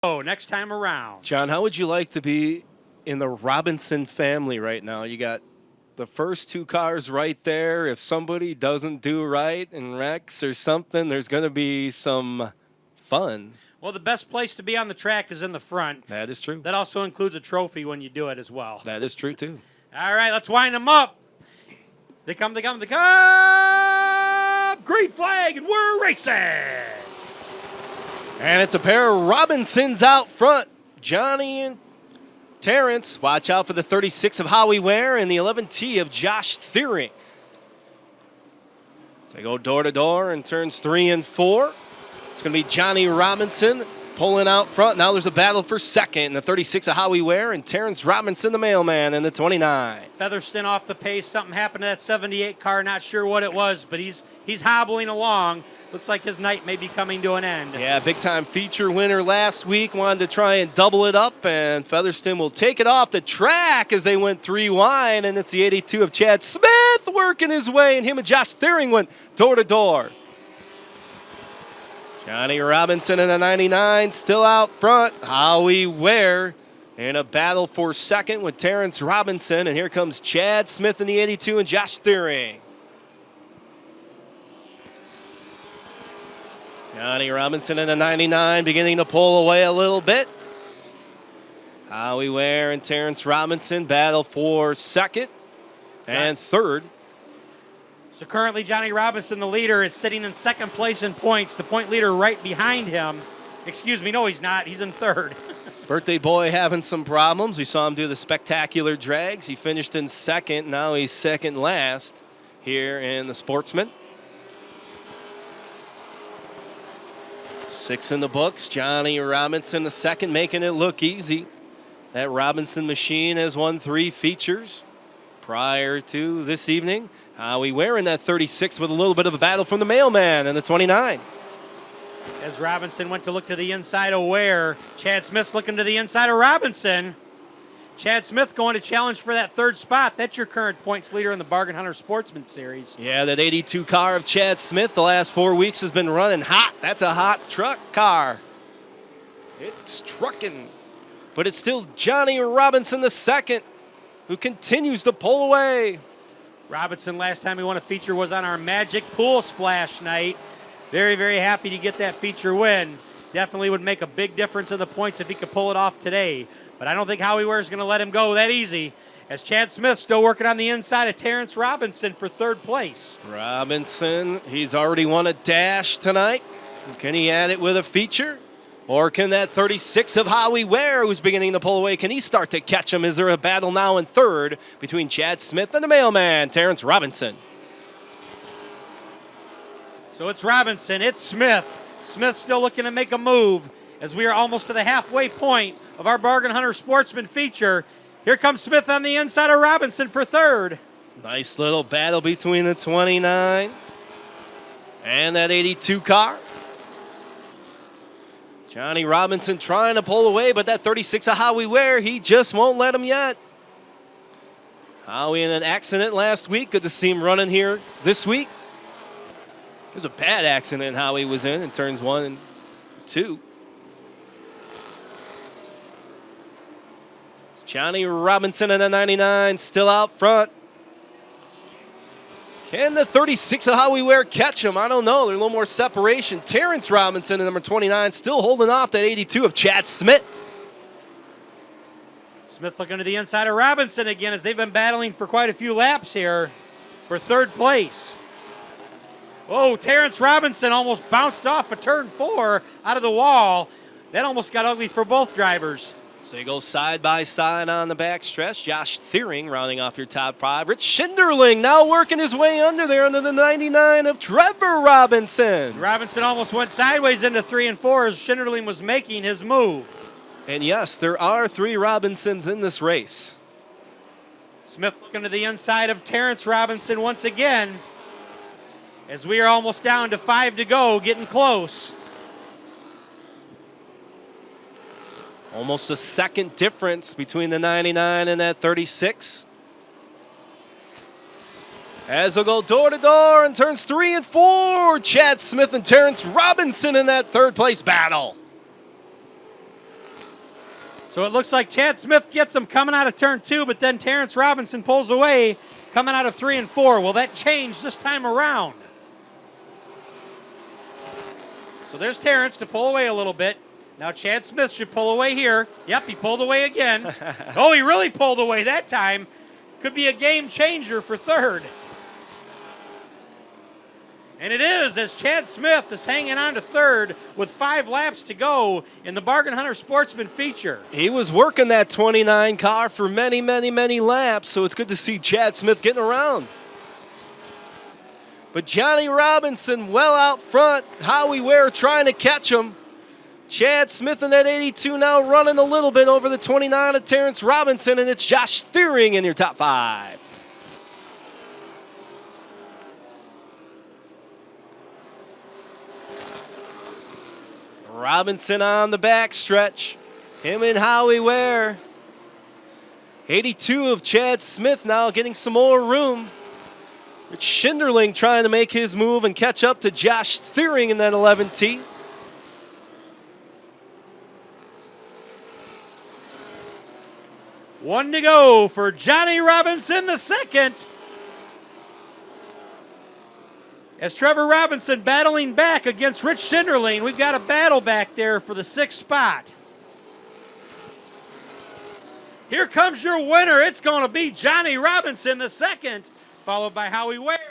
next time around. John, how would you like to be in the Robinson family right now? You got the first two cars right there. If somebody doesn't do right and wrecks or something, there's going to be some fun. Well, the best place to be on the track is in the front. That is true. That also includes a trophy when you do it as well. That is true, too. All right, let's wind them up. They come. Green flag, and we're racing. And it's a pair of Robinsons out front. Johnny and Terrence. Watch out for the 36 of Howie Ware and the 11T of Josh Thiering. They go door to door in turns 3 and 4. It's going to be Johnny Robinson pulling out front. Now there's a battle for second. The 36 of Howie Ware and Terrence Robinson, the mailman, in the 29. Featherston off the pace. Something happened to that 78 car. Not sure what it was, but he's hobbling along. Looks like his night may be coming to an end. Yeah, big-time feature winner last week. Wanted to try and double it up, and Featherston will take it off the track as they went 3 wide, and it's the 82 of Chad Smith working his way, and him and Josh Thiering went door-to-door. Johnny Robinson in a 99 still out front. Howie Ware in a battle for second with Terrence Robinson, and here comes Chad Smith in the 82 and Josh Thiering. Johnny Robinson in a 99 beginning to pull away a little bit. Howie Ware and Terrence Robinson battle for second and third. So currently Johnny Robinson, the leader, is sitting in second place in points. The point leader right behind him. Excuse me, no he's not. He's in third. Birthday boy having some problems. We saw him do the spectacular drags. He finished in second. Now he's second last here in the Sportsman. 6 in the books. Johnny Robinson the second, making it look easy. That Robinson machine has won 3 features prior to this evening. Howie Ware in that 36 with a little bit of a battle from the mailman in the 29. As Robinson went to look to the inside of Ware, Chad Smith's looking to the inside of Robinson. Chad Smith going to challenge for that third spot. That's your current points leader in the Bargain Hunter Sportsman Series. Yeah, that 82 car of Chad Smith the last 4 weeks has been running hot. That's a hot truck car. It's trucking. But it's still Johnny Robinson the second who continues to pull away. Robinson, last time he won a feature was on our Magic Pool Splash night. Very, very happy to get that feature win. Definitely would make a big difference in the points if he could pull it off today. But I don't think Howie Ware is going to let him go that easy, as Chad Smith still working on the inside of Terrence Robinson for third place. Robinson, he's already won a dash tonight. Can he add it with a feature? Or can that 36 of Howie Ware, who's beginning to pull away, can he start to catch him? Is there a battle now in third between Chad Smith and the mailman, Terrence Robinson? So it's Robinson, it's Smith. Smith still looking to make a move as we are almost to the halfway point of our Bargain Hunter Sportsman feature. Here comes Smith on the inside of Robinson for third. Nice little battle between the 29 and that 82 car. Johnny Robinson trying to pull away, but that 36 of Howie Ware, he just won't let him yet. Howie in an accident last week. Good to see him running here this week. It was a bad accident Howie was in turns 1 and 2. It's Johnny Robinson in a 99 still out front. Can the 36 of Howie Ware catch him? I don't know. There's a little more separation. Terrence Robinson in number 29 still holding off that 82 of Chad Smith. Smith looking to the inside of Robinson again as they've been battling for quite a few laps here for third place. Oh, Terrence Robinson almost bounced off of turn 4 out of the wall. That almost got ugly for both drivers. So they go side by side on the back stretch. Josh Thiering rounding off your top 5. Rich Schinderling now working his way under there under the 99 of Trevor Robinson. Robinson almost went sideways into 3 and 4 as Schinderling was making his move. And yes, there are 3 Robinsons in this race. Smith looking to the inside of Terrence Robinson once again as we are almost down to 5 to go, getting close. Almost a second difference between the 99 and that 36. As they'll go door to door in turns 3 and 4. Chad Smith and Terrence Robinson in that third place battle. So it looks like Chad Smith gets him coming out of turn 2, but then Terrence Robinson pulls away coming out of 3 and 4. Will that change this time around? So there's Terrence to pull away a little bit. Now Chad Smith should pull away here. Yep, he pulled away again. Oh, he really pulled away that time. Could be a game changer for third. And it is, as Chad Smith is hanging on to third with 5 laps to go in the Bargain Hunter Sportsman feature. He was working that 29 car for many, many, many laps, so it's good to see Chad Smith getting around. But Johnny Robinson well out front. Howie Ware trying to catch him. Chad Smith in that 82 now running a little bit over the 29 of Terrence Robinson, and it's Josh Thiering in your top 5. Robinson on the backstretch. Him and Howie Ware. 82 of Chad Smith now getting some more room. Rich Schinderling trying to make his move and catch up to Josh Thiering in that 11T. One to go for Johnny Robinson the second. As Trevor Robinson battling back against Rich Schinderling. We've got a battle back there for the 6th spot. Here comes your winner. It's going to be Johnny Robinson the second, followed by Howie Ware.